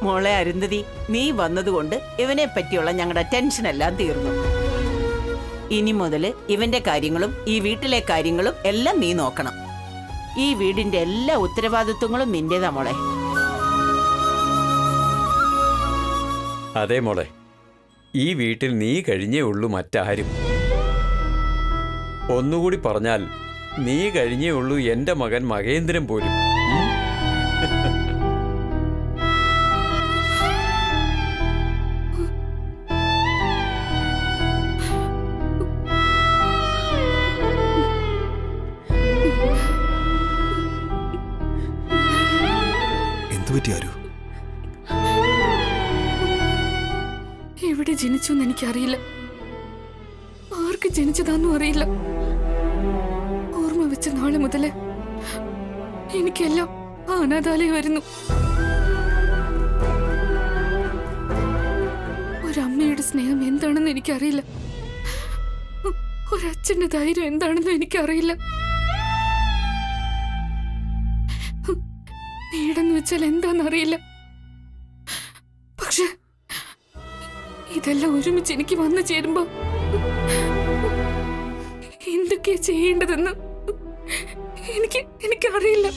മോളെ അരുന്ധതി, നീ വന്നതുകൊണ്ട് ഇവനെ പറ്റിയുള്ള ഞങ്ങളുടെ ടെൻഷൻ എല്ലാം തീർന്നു. ഇനി മുതൽ ഇവന്റെ കാര്യങ്ങളും ഈ വീട്ടിലെ കാര്യങ്ങളും എല്ലാം നീ നോക്കണം. ഈ വീടിന്റെ എല്ലാ ഉത്തരവാദിത്വങ്ങളും നിന്റേതാ മോളെ. അതെ മോളെ, ഈ വീട്ടിൽ നീ കഴിഞ്ഞേ ഉള്ളൂ മറ്റാരും. ഒന്നുകൂടി പറഞ്ഞാൽ നീ കഴിഞ്ഞേ ഉള്ളൂ എന്റെ മകൻ മഹേന്ദ്രൻ പോലും. എവിടെ ജനിച്ചു എന്ന് എനിക്കറിയില്ല, ആർക്ക് ജനിച്ചതാന്നും അറിയില്ല. ഓർമ്മ വെച്ച നാളെ മുതല് എനിക്കെല്ലാം ആ അനാഥാലയമായിരുന്നു. ഒരമ്മയുടെ സ്നേഹം എന്താണെന്ന് എനിക്കറിയില്ല, ഒരച്ഛന്റെ ധൈര്യം എന്താണെന്നും എനിക്കറിയില്ല. വീടെന്ന് വെച്ചാൽ എന്താണെന്നറിയില്ല. പക്ഷെ ഇതെല്ലാം ഒരുമിച്ച് എനിക്ക് വന്നു ചേരുമ്പോ എന്തൊക്കെയാ ചെയ്യേണ്ടതെന്ന് എനിക്കറിയില്ല.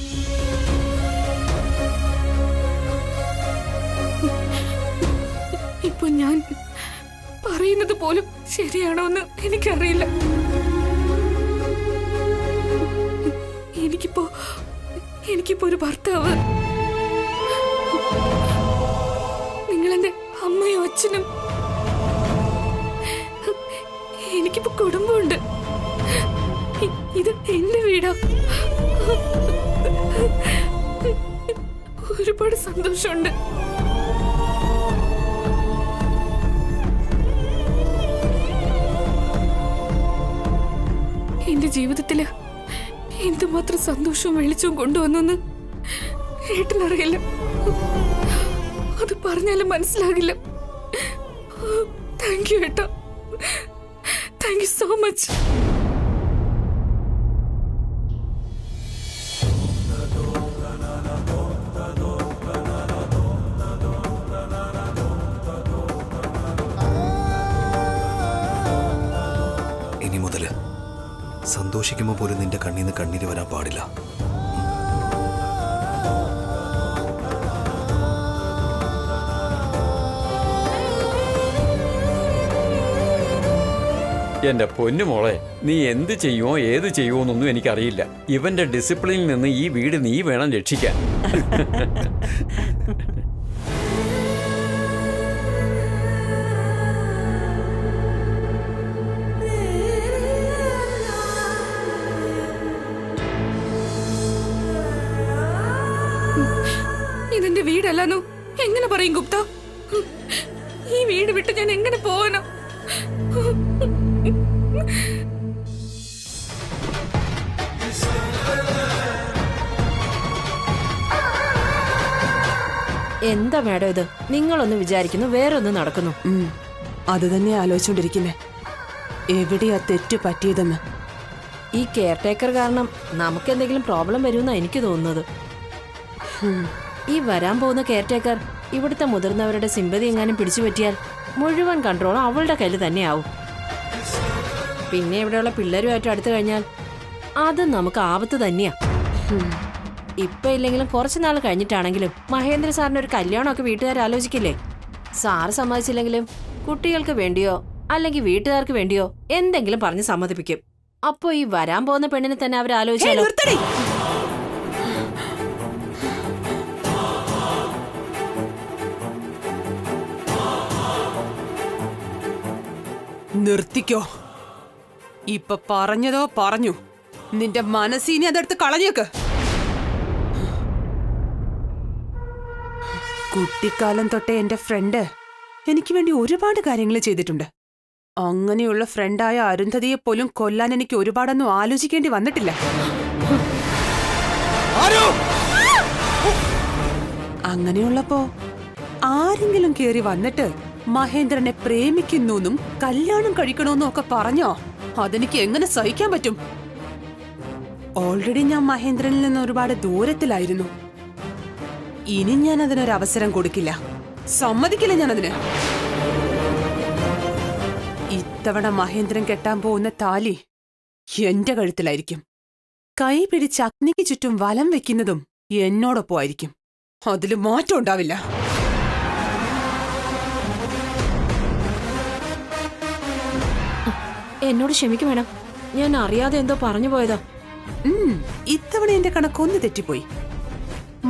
ഇപ്പൊ ഞാൻ പറയുന്നത് പോലും ശരിയാണോ എന്ന് എനിക്കറിയില്ല. എനിക്കിപ്പോ ഒരു ഭർത്താവ്, നിങ്ങളെന്റെ അമ്മയും അച്ഛനും, എനിക്കിപ്പോ കുടുംബമുണ്ട്. ഇത് എന്റെ വീടാ. ഒരുപാട് സന്തോഷമുണ്ട്. എന്റെ ജീവിതത്തില് എന്തുമാത്രം സന്തോഷവും വെളിച്ചവും കൊണ്ടുവന്നെന്ന് ഏട്ടനറിയില്ല. അത് പറഞ്ഞാലും മനസ്സിലാകില്ല. താങ്ക് യു ഏട്ടാ, താങ്ക് യു സോ മച്ച്. ഇനി മുതല് സന്തോഷിക്കുമ്പോൾ പോലും നിന്റെ കണ്ണീന്ന് കണ്ണീര് വരാൻ പാടില്ല. എന്റെ പൊന്നുമോളെ, നീ എന്ത് ചെയ്യുമോ ഏത് ചെയ്യുമോ എന്നൊന്നും എനിക്കറിയില്ല. ഇവന്റെ ഡിസിപ്ലിനിൽ നിന്ന് ഈ വീട് നീ വേണം രക്ഷിക്കാൻ. ഇതെന്റെ വീടല്ലാന്നോ എങ്ങനെ പറയും ഗുപ്ത? ഈ വീട് വിട്ട് ഞാൻ എങ്ങനെ പോവാനോ? എന്താ മാഡം ഇത്? നിങ്ങളൊന്ന് വിചാരിക്കുന്നു, വേറൊന്ന് നടക്കുന്നു. അത് തന്നെ ആലോചിച്ചോണ്ടിരിക്കുന്നേ, എവിടെയാ തെറ്റ് പറ്റിയതെന്ന്. ഈ കെയർ ടേക്കർ കാരണം നമുക്ക് എന്തെങ്കിലും പ്രോബ്ലം വരുമെന്നാണ് എനിക്ക് തോന്നുന്നത്. ഈ വരാൻ പോകുന്ന കെയർ ടേക്കർ ഇവിടുത്തെ മുതിർന്നവരുടെ സിമ്പതി എങ്ങാനും പിടിച്ചു പറ്റിയാൽ മുഴുവൻ കൺട്രോളും അവളുടെ കയ്യിൽ തന്നെയാവും. പിന്നെ ഇവിടെയുള്ള പിള്ളേരുമായിട്ട് അടുത്തു കഴിഞ്ഞാൽ അത് നമുക്ക് ആപത്ത് തന്നെയാ. ഇപ്പൊ ഇല്ലെങ്കിലും കുറച്ചു നാൾ കഴിഞ്ഞിട്ടാണെങ്കിലും മഹേന്ദ്ര സാറിന് ഒരു കല്യാണമൊക്കെ വീട്ടുകാർ ആലോചിക്കില്ലേ? സാറ് സമ്മതിച്ചില്ലെങ്കിലും കുട്ടികൾക്ക് വേണ്ടിയോ അല്ലെങ്കിൽ വീട്ടുകാർക്ക് വേണ്ടിയോ എന്തെങ്കിലും പറഞ്ഞ് സമ്മതിപ്പിക്കും. അപ്പൊ ഈ വരാൻ പോകുന്ന പെണ്ണിനെ തന്നെ അവർ ആലോചിച്ചാലോ? നിർത്തിക്കോ. ഇപ്പൊ പറഞ്ഞതോ പറഞ്ഞു. നിന്റെ മനസ്സിനെ അതെടുത്ത് കളഞ്ഞേക്ക്. കുട്ടിക്കാലം തൊട്ടേ എന്റെ ഫ്രണ്ട് എനിക്ക് വേണ്ടി ഒരുപാട് കാര്യങ്ങൾ ചെയ്തിട്ടുണ്ട്. അങ്ങനെയുള്ള ഫ്രണ്ടായ അരുന്ധതിയെ പോലും കൊല്ലാൻ എനിക്ക് ഒരുപാടൊന്നും ആലോചിക്കേണ്ടി വന്നിട്ടില്ല. അങ്ങനെയുള്ളപ്പോ ആരെങ്കിലും കേറി വന്നിട്ട് മഹേന്ദ്രനെ പ്രേമിക്കുന്നും കല്യാണം കഴിക്കണമെന്നും ഒക്കെ പറഞ്ഞോ, അതെനിക്ക് എങ്ങനെ സഹിക്കാൻ പറ്റും? ഓൾറെഡി ഞാൻ മഹേന്ദ്രനിൽ നിന്ന് ഒരുപാട് ദൂരത്തിലായിരുന്നു. ഇനി ഞാൻ അതിനൊരവസരം കൊടുക്കില്ല. സമ്മതിക്കില്ല ഞാനതിന്. ഇത്തവണ മഹേന്ദ്രൻ കെട്ടാൻ പോകുന്ന താലി എന്റെ കഴുത്തിലായിരിക്കും. കൈ പിടിച്ച് അഗ്നിക്ക് ചുറ്റും വലം വെക്കുന്നതും എന്നോടൊപ്പം ആയിരിക്കും. അതില് മാറ്റം ഉണ്ടാവില്ല. എന്നോട് ക്ഷമിക്കും മേഡം, ഞാൻ അറിയാതെ എന്തോ പറഞ്ഞു പോയതാ. ഇത്തവണ എന്റെ കണക്കൊന്ന് തെറ്റിപ്പോയി.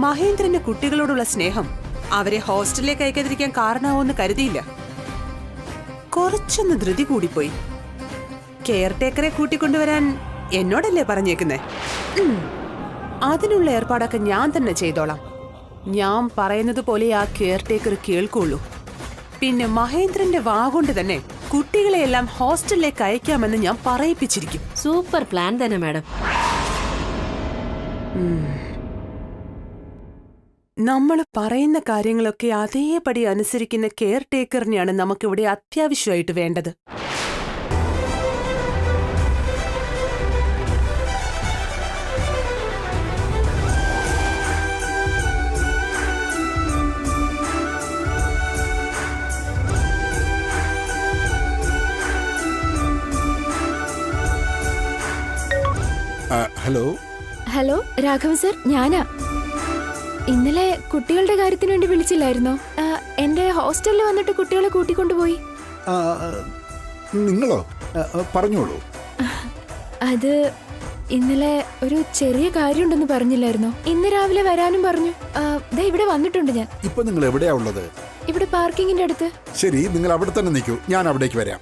മഹേന്ദ്രന്റെ കുട്ടികളോടുള്ള സ്നേഹം അവരെ ഹോസ്റ്റലിലേക്ക് അയക്കാതിരിക്കാൻ കാരണമാവോന്ന് കരുതിയില്ല. കുറച്ചൊന്ന് ധൃതി കൂടിപ്പോയി. കെയർ ടേക്കറെ കൂട്ടിക്കൊണ്ടുവരാൻ എന്നോടല്ലേ പറഞ്ഞേക്കുന്നേ? അതിനുള്ള ഏർപ്പാടൊക്കെ ഞാൻ തന്നെ ചെയ്തോളാം. ഞാൻ പറയുന്നത് പോലെ ആ കെയർ ടേക്കർ കേൾക്കുള്ളൂ. പിന്നെ മഹേന്ദ്രന്റെ വാഗൊണ്ട് തന്നെ കുട്ടികളെയെല്ലാം ഹോസ്റ്റലിലേക്ക് അയക്കാമെന്ന് ഞാൻ പറയിപ്പിച്ചിരിക്കും. സൂപ്പർ പ്ലാൻ തന്നെ മാഡം. നമ്മൾ പറയുന്ന കാര്യങ്ങളൊക്കെ അതേപടി അനുസരിക്കുന്ന കെയർ ടേക്കറിനെയാണ് നമുക്കിവിടെ അത്യാവശ്യമായിട്ട് വേണ്ടത്. ഹലോ ഹലോ രാഘവൻ സർ, ഞാനാ. ഇന്നലെ കുട്ടികളുടെ കാര്യത്തിന് വേണ്ടി വിളിച്ചില്ലായിരുന്നോ? എന്റെ ഹോസ്റ്റലിൽ വന്നിട്ട് കുട്ടികളെ കൂട്ടിക്കൊണ്ടുപോയി. നിങ്ങളോ? പറഞ്ഞോളൂ. അത് ഇന്നലെ ഒരു ചെറിയ കാര്യമുണ്ടെന്ന് പറഞ്ഞില്ലായിരുന്നോ? ഇന്ന് രാവിലെ വരാനും പറഞ്ഞു. ദേ ഇവിടെ വന്നിട്ടുണ്ട് ഞാൻ. ഇപ്പൊ നിങ്ങൾ എവിടെയാ ഉള്ളത്? ഇവിടെ പാർക്കിങ്ങിന്റെ അടുത്ത്. ശരി, നിങ്ങൾ അവിടെ തന്നെ നിൽക്കൂ, ഞാൻ അവിടേക്ക് വരാം.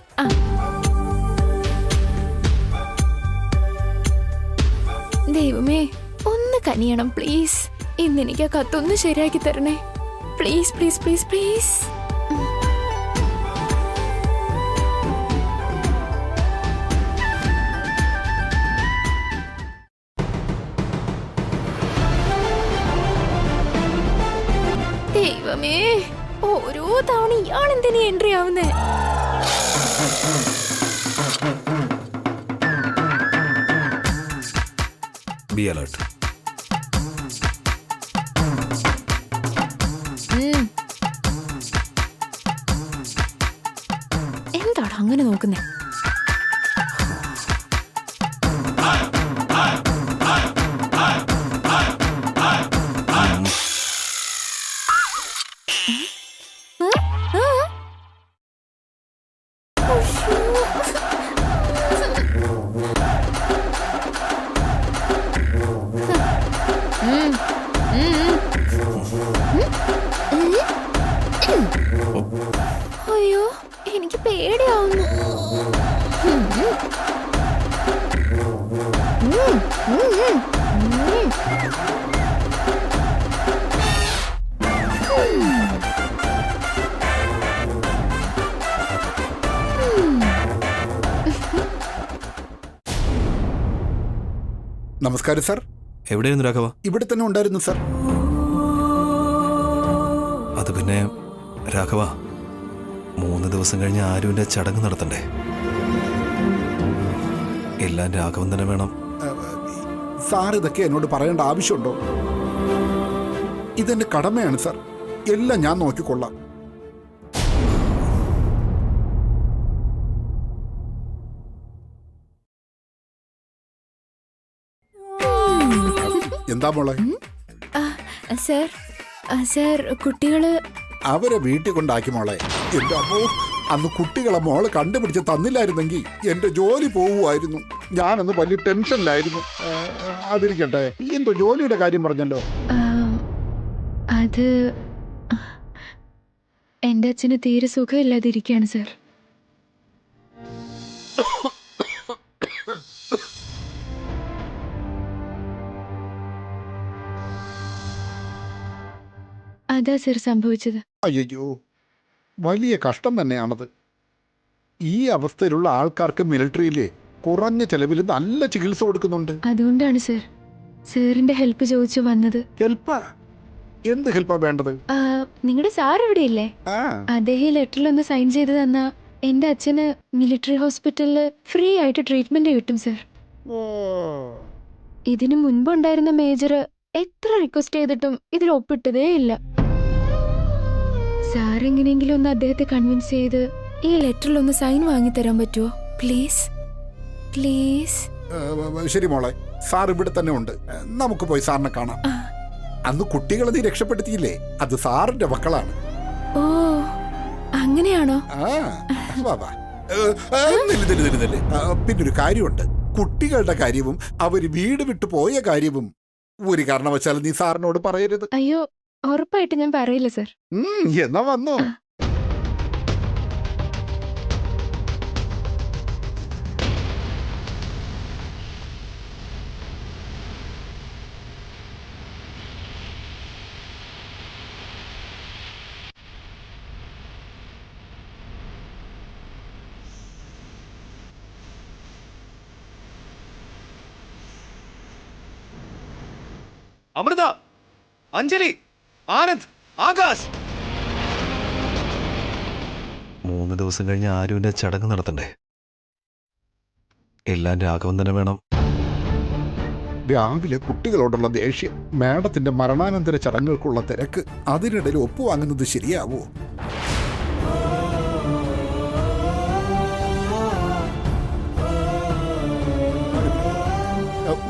ദൈവമേ, ഒന്ന് കനിയണം പ്ലീസ്. ഇന്ന് എനിക്ക് ആ കത്തൊന്ന് ശരിയാക്കി തരണേ പ്ലീസ് പ്ലീസ് പ്ലീസ് പ്ലീസ്. ദൈവമേ, ഓരോ തവണ ഇയാൾ എന്തിനാ എൻട്രി ആവുന്നേ? Be alert. എന്താടാ അങ്ങനെ നോക്കുന്നേ? അയ്യോ, എനിക്ക് പേടിയാവുന്നു. നമസ്കാരം സർ. എവിടെയായിരുന്നു രാഘവ? ഇവിടെ തന്നെ ഉണ്ടായിരുന്നു സർ. അത് പിന്നെ രാഘവ, 3 ദിവസം കഴിഞ്ഞ് ആരുവിന്റെ ചടങ്ങ് നടത്തണ്ടേ? എല്ലാം രാഘവൻ തന്നെ വേണം. സാർ ഇതൊക്കെ എന്നോട് പറയേണ്ട ആവശ്യമുണ്ടോ? ഇതെന്റെ കടമയാണ് സർ. എല്ലാം ഞാൻ നോക്കിക്കൊള്ളാം. എന്താ മോളെ? സർ, സർ, കുട്ടികള് അവരെ വീട്ടിൽ കൊണ്ടാക്കി മോളെ. എന്റെ അമ്മോ, അന്ന് കുട്ടികളെ മോള് കണ്ടുപിടിച്ച് തന്നില്ലായിരുന്നെങ്കിൽ എന്റെ ജോലി പോവുമായിരുന്നു. ഞാനന്ന് വലിയ ടെൻഷനിലായിരുന്നു. അതിരിക്കട്ടെ, എന്തോ ജോലിയുടെ കാര്യം പറഞ്ഞല്ലോ. അത് എന്റെ അച്ഛന് തീരെ സുഖമില്ലാതിരിക്കുകയാണ് സർ. അതാ സർ സംഭവിച്ചത്. അയ്യോ, വലിയ കഷ്ടം തന്നെയാണത്. ഈ അവസ്ഥയിലുള്ള ആൾക്കാർക്ക് മിലിറ്ററിയിലെ കുറഞ്ഞ ചെലവിൽ നല്ല ചികിത്സ കൊടുക്കുന്നുണ്ട്. അതുകൊണ്ടാണ് സർ സാറിന്റെ ഹെൽപ്പ് ചോദിച്ചു വന്നത്. ഹെൽപ്പാ? എന്ത് ഹെൽപ്പാ വേണ്ടത്? നിങ്ങളുടെ സാർ ഇവിടെ ഇല്ലേ? അദ്ദേഹം ലെറ്ററിലൊന്ന് സൈൻ ചെയ്ത് തന്നാ എന്റെ അച്ഛന് മിലിറ്ററി ഹോസ്പിറ്റലിൽ ഫ്രീ ആയിട്ട് ട്രീറ്റ്മെന്റ് കിട്ടും സർ. ഇതിനു മുൻപുണ്ടായിരുന്ന മേജർ എത്ര റിക്വസ്റ്റ് ചെയ്തിട്ടും ഇതിൽ ഒപ്പിട്ടതേ ഇല്ല. സാർ എങ്ങനെയെങ്കിലും ഒന്ന് അദ്ദേഹത്തെ കൺവിൻസ് ചെയ്ത് ഈ ലെറ്ററിൽ ഒന്ന് സൈൻ വാങ്ങിത്തരാൻ പറ്റുമോ? Please please. ശരി മോളെ, സാർ ഇവിടെ തന്നെ ഉണ്ട്. നമുക്ക് പോയി സാറിനെ കാണാം. അന്ന് കുട്ടികളെ നീ രക്ഷപ്പെടുത്തിയില്ലേ, അത് സാറിന്റെ മക്കളാണ്. ഓ അങ്ങനെയാണോ? പിന്നൊരു കാര്യമുണ്ട്, കുട്ടികളുടെ കാര്യവും അവര് വീട് വിട്ടു പോയ കാര്യവും ഒരു കാരണവശാലും നീ സാറിനോട് പറയരുത്. അയ്യോ ഉറപ്പായിട്ട് ഞാൻ പറയില്ല സർ. എന്നാ വന്നോ. അമൃത, അഞ്ജലി, ആനന്ദ്, ആകാശ്. 3 ദിവസം കഴിഞ്ഞ് ആരുവിന്റെ ചടങ്ങ് നടത്തണ്ടേ? എല്ലാം രാഘവൻ തന്നെ വേണം. രാവിലെ കുട്ടികളോടുള്ള ദേഷ്യം, മാഡത്തിന്റെ മരണാനന്തര ചടങ്ങുകൾക്കുള്ള തിരക്ക്, അതിനിടയിൽ ഒപ്പുവാങ്ങുന്നത് ശരിയാവോ?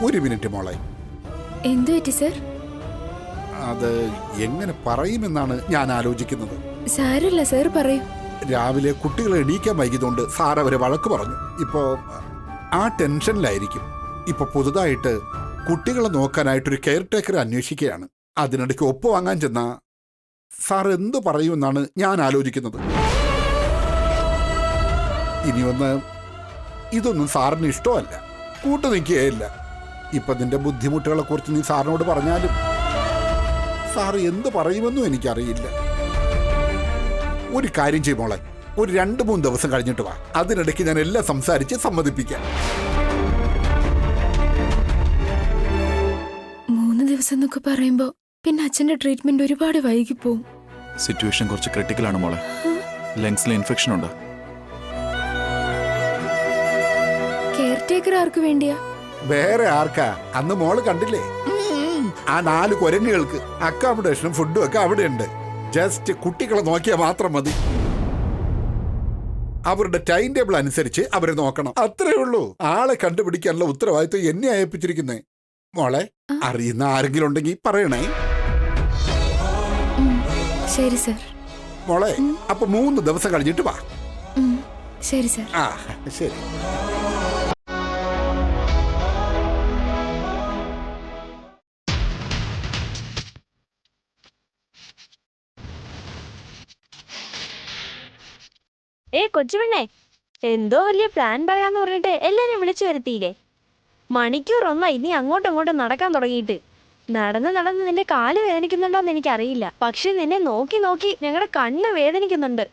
ഒരു മിനിറ്റ് മോളെ. എന്തു പറ്റി സർ? അത് എങ്ങനെ പറയുമെന്നാണ് ഞാൻ ആലോചിക്കുന്നത്. സാരല്ല സർ, പറയൂ. രാവിലെ കുട്ടികളെ എണീക്കാൻ വൈകിയതുകൊണ്ട് സാർ അവരെ വഴക്ക് പറഞ്ഞു. ഇപ്പോ ആ ടെൻഷനിലായിരിക്കും. ഇപ്പൊ പുതുതായിട്ട് കുട്ടികളെ നോക്കാനായിട്ടൊരു കെയർ ടേക്കറെ അന്വേഷിക്കുകയാണ്. അതിനിടയ്ക്ക് ഒപ്പ് വാങ്ങാൻ ചെന്ന സാർ എന്തു പറയുമെന്നാണ് ഞാൻ ആലോചിക്കുന്നത്. ഇനി ഒന്ന് ഇതൊന്നും സാറിന് ഇഷ്ടമല്ല, കൂട്ടു നിൽക്കുകയില്ല. ഇപ്പൊ നിന്റെ ബുദ്ധിമുട്ടുകളെ കുറിച്ച് നീ സാറിനോട് പറഞ്ഞാലും സാർ എന്ത് പറയുമെന്നും എനിക്കറിയില്ല. ഒരു കാര്യം ചെയ്യുമോളെ, ഒരു 2-3 ദിവസം കഴിഞ്ഞിട്ട് വാ. അതിനിടയ്ക്ക് ഞാൻ എല്ലാം സംസാരിച്ച് സമ്മതിപ്പിക്കാം. 3 ദിവസം എന്നൊക്കെ പറയുമ്പോ പിന്നെ അച്ഛന്റെ ട്രീറ്റ്മെന്റ് ഒരുപാട് വൈകിപ്പോവും. സിറ്റുവേഷൻ കുറച്ച് ക്രിട്ടിക്കലാണ് മോളെ. ലങ്സിൽ ഇൻഫെക്ഷൻ ഉണ്ട്. കെയർ ടേക്കർ ആർക്ക് വേണ്ടിയാ? വേറെ ആർക്കാ? അന്ന് മോള് കണ്ടില്ലേ, ആ 4 കുരങ്ങുകൾക്ക് അക്കോമഡേഷനും ഫുഡും ഒക്കെ അവിടെയുണ്ട്. ജസ്റ്റ് കുട്ടികളെ നോക്കിയാൽ മാത്രം മതി. അവരുടെ ടൈം ടേബിൾ അനുസരിച്ച് അവരെ നോക്കണം, അത്രേ ഉള്ളൂ. ആളെ കണ്ടുപിടിക്കാനുള്ള ഉത്തരവാദിത്വം എന്നെ അയപ്പിച്ചിരിക്കുന്നേ. മോളെ, അറിയുന്ന ആരെങ്കിലും ഉണ്ടെങ്കിൽ പറയണേ. ശരി സർ. മോളെ, അപ്പൊ 3 ദിവസം കഴിഞ്ഞിട്ട് വാ. ശരി സർ. ആ ശരി. കൊച്ചുപെണ്ണേ, എന്തോ വലിയ പ്ലാൻ പറയാന്ന് പറഞ്ഞിട്ട് എല്ലാരും വിളിച്ചു വരുത്തിയില്ലേ? മണിക്കൂർ ഒന്നായി നീ അങ്ങോട്ടും ഇങ്ങോട്ടും നടക്കാൻ തുടങ്ങിയിട്ട്. നടന്ന് നിന്റെ കാല് വേദനിക്കുന്നുണ്ടോന്ന് എനിക്കറിയില്ല, പക്ഷെ നിന്നെ നോക്കി നോക്കി ഞങ്ങളുടെ കണ്ണ് വേദനിക്കുന്നുണ്ട്.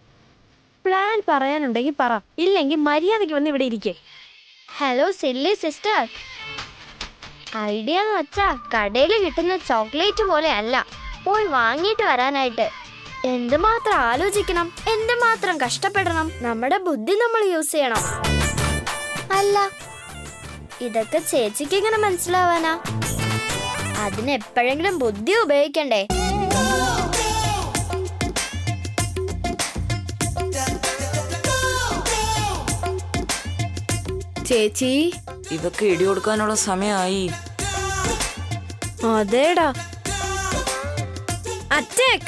പ്ലാൻ പറയാനുണ്ടെങ്കിൽ പറ, ഇല്ലെങ്കിൽ മര്യാദയ്ക്ക് വന്ന് ഇവിടെ ഇരിക്കേ. ഹലോ സില്ലി സിസ്റ്റർ, ഐഡിയ എന്ന് വെച്ചാ കടയിൽ കിട്ടുന്ന ചോക്ലേറ്റ് പോലെ അല്ല, പോയി വാങ്ങിയിട്ട് വരാനായിട്ട്. എന്തുമാത്രം ആലോചിക്കണം, എന്തുമാത്രം കഷ്ടപ്പെടണം, നമ്മുടെ ബുദ്ധി നമ്മൾ യൂസ് ചെയ്യണം. അല്ല, ഇതൊക്കെ ചേച്ചിക്ക് എങ്ങനെ മനസ്സിലാവാനാ? അതിന് എപ്പോഴെങ്കിലും ബുദ്ധി ഉപയോഗിക്കണ്ടേ? ചേച്ചി, ഇതൊക്കെ ഇടി കൊടുക്കാനുള്ള സമയമായി. അതേടാ, അറ്റാക്ക്.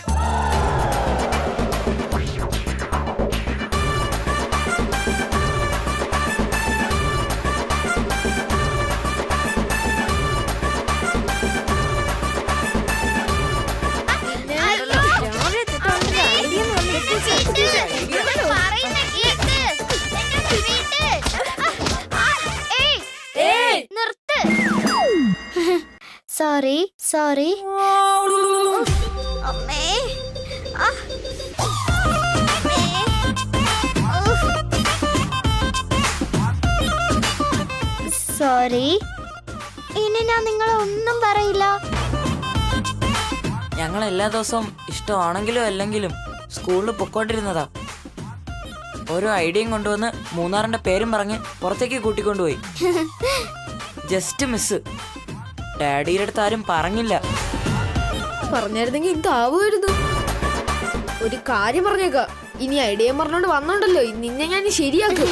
സോറി സോറി അമ്മേ. സോറി, ഇനി ഞാൻ നിങ്ങളെ ഒന്നും പറയില്ല. ഞങ്ങൾ എല്ലാ ദിവസവും ഇഷ്ടമാണെങ്കിലും അല്ലെങ്കിലും സ്കൂളിൽ പൊക്കോണ്ടിരുന്നതാ. ഓരോ ഐഡിയയും കൊണ്ടുവന്ന് മൂന്നാറിന്റെ പേരും പറഞ്ഞ് പുറത്തേക്ക് കൂട്ടിക്കൊണ്ടുപോയി. Just miss. ഡാഡിയുടെ അടുത്ത് ആരും പറഞ്ഞില്ല. പറഞ്ഞായിരുന്നെങ്കിൽ ഇതാവുമായിരുന്നു. ഒരു കാര്യം പറഞ്ഞേക്ക, ഇനി ഐഡിയ പറഞ്ഞോണ്ട് വന്നോണ്ടല്ലോ നിന്നെ ഞാൻ ശരിയാക്കും.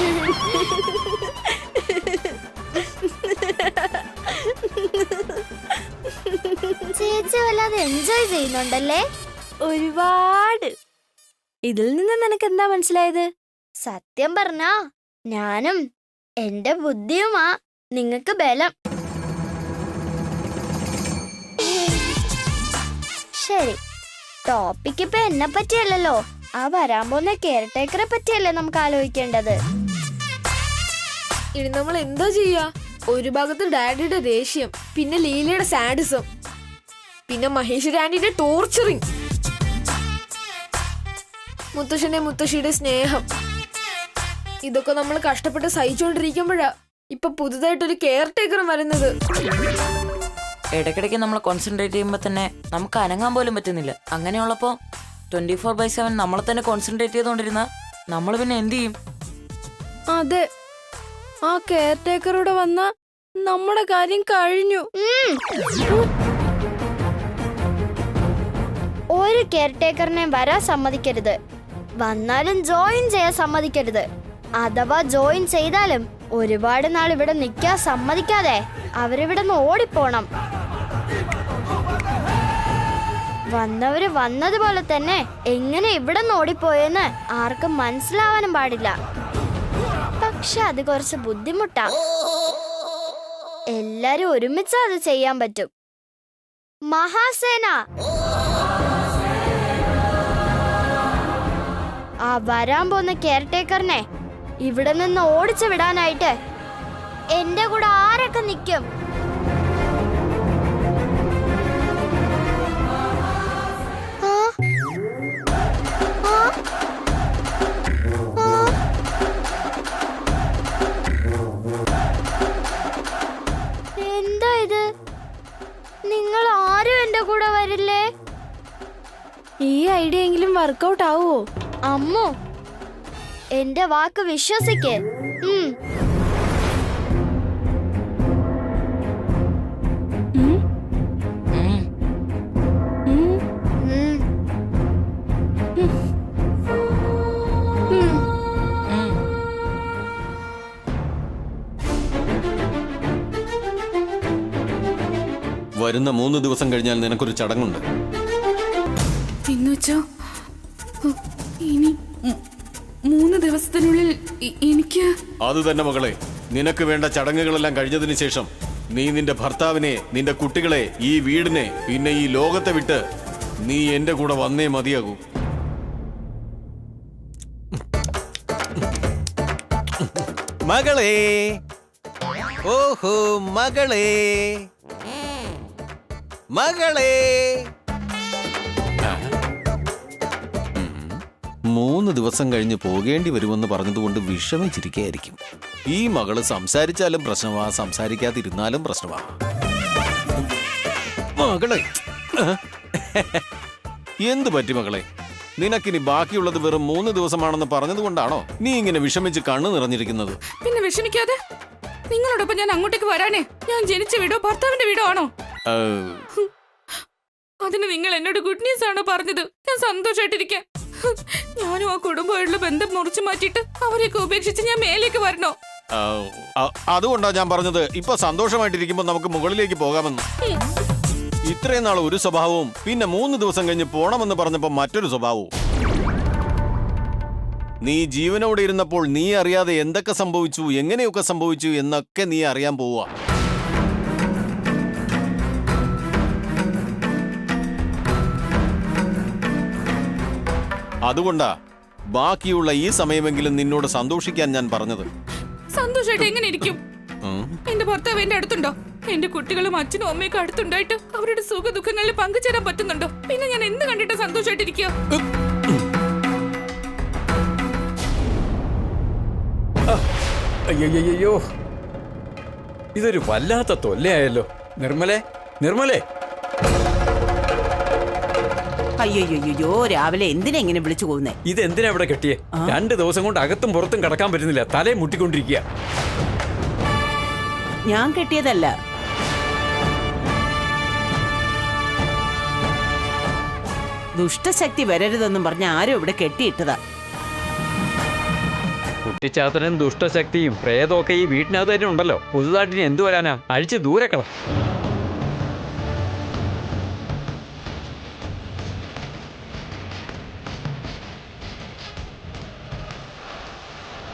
ചേച്ചി വല്ലാതെ എൻജോയ് ചെയ്യുന്നുണ്ടല്ലേ? ഒരുപാട്. ഇതിൽ നിന്ന് നിനക്ക് എന്താ മനസ്സിലായത്? സത്യം പറഞ്ഞാ ഞാനും എന്റെ ബുദ്ധിയുമാ നിങ്ങക്ക് ബലം. ശരി, ടോപ്പിക് ഇപ്പൊ എന്നെ പറ്റിയല്ലല്ലോ, ആ വരാൻ പോകുന്ന കെയർടേക്കറെ പറ്റിയല്ലേ നമുക്ക് ആലോചിക്കേണ്ടത്. ഇനി നമ്മൾ എന്താ ചെയ്യാ? ഒരു ഭാഗത്ത് ഡാഡിയുടെ ദേഷ്യം, പിന്നെ ലീലയുടെ സാഡിസം, പിന്നെ മഹേഷ് ആന്റിയുടെ ടോർച്ചറിങ്, മുത്തശ്ശന്റെ മുത്തശ്ശിയുടെ സ്നേഹം. ഇതൊക്കെ നമ്മൾ കഷ്ടപ്പെട്ട് സഹിച്ചുകൊണ്ടിരിക്കുമ്പോഴാ ഇപ്പൊ പുതുതായിട്ടൊരു കെയർ ടേക്കറും വരുന്നത്. ഇടയ്ക്കിടയ്ക്ക് നമ്മൾ കോൺസെൻട്രേറ്റ് ചെയ്യുമ്പോൾ തന്നെ നമുക്ക് അനങ്ങാൻ പോലും പറ്റുന്നില്ല. അങ്ങനെയുള്ളപ്പോൾ 24/7 നമ്മളെ തന്നെ കോൺസെൻട്രേറ്റ് ചെയ്തുകൊണ്ടിരുന്ന നമ്മൾ പിന്നെ എന്ത് ചെയ്യും? അതെ, ആ കെയർ ടേക്കറൂടെ വന്ന നമ്മുടെ കാര്യം കഴിഞ്ഞു. ഒരു കെയർടേക്കറിനെ വരാൻ സമ്മതിക്കരുത്, വന്നാലും ജോയിൻ ചെയ്യാൻ സമ്മതിക്കരുത്. അഥവാ ജോയിൻ ചെയ്താലും ഒരുപാട് നാൾ ഇവിടെ നിൽക്കാൻ സമ്മതിക്കാതെ അവരിവിടെ നിന്ന് ഓടിപ്പോണം. വന്നവര് വന്നതുപോലെ തന്നെ എങ്ങനെ ഇവിടെ നിന്ന് ഓടിപ്പോയെന്ന് ആർക്കും മനസ്സിലാവാനും പാടില്ല. പക്ഷെ അത് കുറച്ച് ബുദ്ധിമുട്ടാ. എല്ലാരും ഒരുമിച്ച് അത് ചെയ്യാൻ പറ്റും. മഹാസേന, ആ വരാൻ പോകുന്ന കെയർടേക്കറിനെ ഇവിടെ നിന്ന് ഓടിച്ചു വിടാനായിട്ട് എന്റെ കൂടെ ആരൊക്കെ നിൽക്കും? എന്താ ഇത്? നിങ്ങൾ ആരും എന്റെ കൂടെ വരില്ലേ? ഈ ഐഡിയ എങ്കിലും വർക്കൗട്ട് ആവോ? അമ്മോ, എന്റെ വാക്ക് വിശ്വസിക്ക്. വരുന്ന 3 ദിവസം കഴിഞ്ഞാൽ നിനക്കൊരു ചടങ്ങുണ്ട്. എന്നുവെച്ചോ ഇനി 3 ദിവസത്തിനുള്ളിൽ എനിക്ക് അത് തന്നെ മകളെ, നിനക്ക് വേണ്ട ചടങ്ങുകളെല്ലാം കഴിഞ്ഞതിന് ശേഷം നീ നിന്റെ ഭർത്താവിനെ, നിന്റെ കുട്ടികളെ, ഈ വീടിനെ, പിന്നെ ഈ ലോകത്തെ വിട്ട് നീ എന്റെ കൂടെ വന്നേ മതിയാകൂ. മകളെ, ഓഹോ മകളെ, മകളെ. 3 ദിവസം കഴിഞ്ഞ് പോകേണ്ടി വരുമെന്ന് പറഞ്ഞതുകൊണ്ട് വിഷമിച്ചിരിക്കുകയായിരിക്കും. ഈ മകള് സംസാരിച്ചാലും പ്രശ്നമാ, സംസാരിക്കാതിരുന്നാലും പ്രശ്നമാ. മകളെ, എന്തു പറ്റി മകളെ? നിനക്കിനി ബാക്കിയുള്ളത് വെറും 3 ദിവസമാണെന്ന് പറഞ്ഞതുകൊണ്ടാണോ നീ ഇങ്ങനെ വിഷമിച്ച് കണ്ണു നിറഞ്ഞിരിക്കുന്നത്? പിന്നെ വിഷമിക്കാതെ, നിങ്ങളോടൊപ്പം ഞാൻ അങ്ങോട്ടേക്ക് വരാനേ. ഞാൻ ജനിച്ച വീടോ ഭർത്താവിന്റെ വീടോ ആണോ? അതിന് നിങ്ങൾ എന്നോട് ഗുഡ് ന്യൂസ് ആണോ പറഞ്ഞത്? ഞാൻ സന്തോഷമായിട്ടിരിക്കാം. ഞാനും ആ കുടുംബമായിട്ടുള്ള ബന്ധം മുറിച്ചു മാറ്റിയിട്ട് അവരെയൊക്കെ ഉപേക്ഷിച്ച് ഞാൻ മേലേക്ക് വരണോ? അതുകൊണ്ടാ ഞാൻ പറഞ്ഞത് ഇപ്പൊ സന്തോഷമായിട്ടിരിക്കുമ്പോ നമുക്ക് മുകളിലേക്ക് പോകാമെന്ന്. ഇത്രയും നാൾ ഒരു സ്വഭാവവും പിന്നെ 3 ദിവസം കഴിഞ്ഞ് പോണമെന്ന് പറഞ്ഞപ്പോ മറ്റൊരു സ്വഭാവവും. നീ ജീവനോടെ ഇരുന്നപ്പോൾ നീ അറിയാതെ എന്തൊക്കെ സംഭവിച്ചു, എങ്ങനെയൊക്കെ സംഭവിച്ചു എന്നൊക്കെ നീ അറിയാൻ പോവുക. അതുകൊണ്ടാ ബാക്കിയുള്ള ഈ സമയമെങ്കിലും നിന്നോട് സന്തോഷിക്കാൻ ഞാൻ പറഞ്ഞത്. സന്തോഷമായിട്ട് എങ്ങനെ ഇരിക്കും? എന്റെ ഭർത്താവ് എന്റെ അടുത്തുണ്ടോ? എന്റെ കുട്ടികളും അച്ഛനും അമ്മയൊക്കെ അടുത്തുണ്ടായിട്ട് അവരുടെ സുഖ ദുഃഖങ്ങളിൽ പങ്കുചേരാൻ പറ്റുന്നുണ്ടോ? പിന്നെ ഞാൻ എന്ത് കണ്ടിട്ട് സന്തോഷമായിട്ടിരിക്കുക? അയ്യോ, ഇതൊരു വല്ലാത്ത തൊല്ലയായല്ലോ. നിർമ്മലേ, നിർമ്മലേ. അയ്യോ, രാവിലെ എന്തിനാ ഇങ്ങനെ വിളിച്ചു പോകുന്നേ? ഇതെന്തിനാ ഇവിടെ കെട്ടിയേ? 2 ദിവസം കൊണ്ട് അകത്തും പുറത്തും കടക്കാൻ പറ്റുന്നില്ല, തലയെ മുട്ടിക്കൊണ്ടിരിക്കുക. ഞാൻ കെട്ടിയതല്ല. ദുഷ്ടശക്തി വരരുതെന്നും പറഞ്ഞ് ആരും ഇവിടെ കെട്ടിയിട്ടതാ. കുട്ടിച്ചാത്തനും ദുഷ്ടശക്തിയും പ്രേതമൊക്കെ ഈ വീട്ടിനകത്ത് തന്നെ ഉണ്ടല്ലോ. പുതുതായിട്ട് ഇനി എന്ത് വരാനാ? അഴിച്ച് ദൂരെ കള.